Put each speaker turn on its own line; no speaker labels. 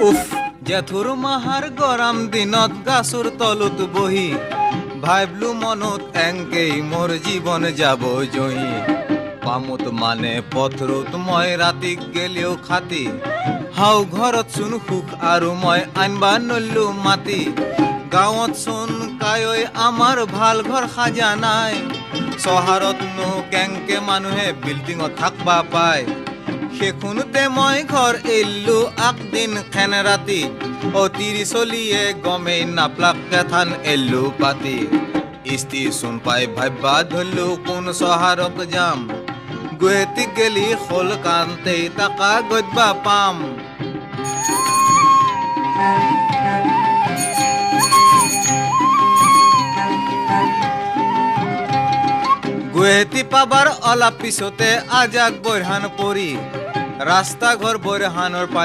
উফ জেঠুৰ মাহাৰ গৰম দিনত গাছৰ তলত বহি ভাবিলো মনত এংকেই মোৰ জীৱন যাব জহি পামত মানে পথৰত মই ৰাতি গেলেও খাতি হাও ঘৰত চোন সুখ আৰু মই আনবা নল্লো মাতি গাঁৱত চোন কায়ৈ আমাৰ ভাল ঘৰ সাজা নাই চহৰতনো কেংকে মানুহে বিল্ডিঙত থাকবা পায় সেইখনতে মই ঘৰ এৰিলো আগদিন খেন ৰাতি অতিৰি চলিয়ে গমেই নাপলাক কেথান এৰিলো পাতি ষ্টেচন পাই ভাবিবা ধৰিলো কোন চহৰত যাম গুৱাহাটী গেলি হল কান্তেই টাকা গজবা পাম গুৱাহাটী পাবাৰ অলপ পিছতে আজাক বৰহান পৰি ৰাস্তা ঘৰ বৰহানৰ পানী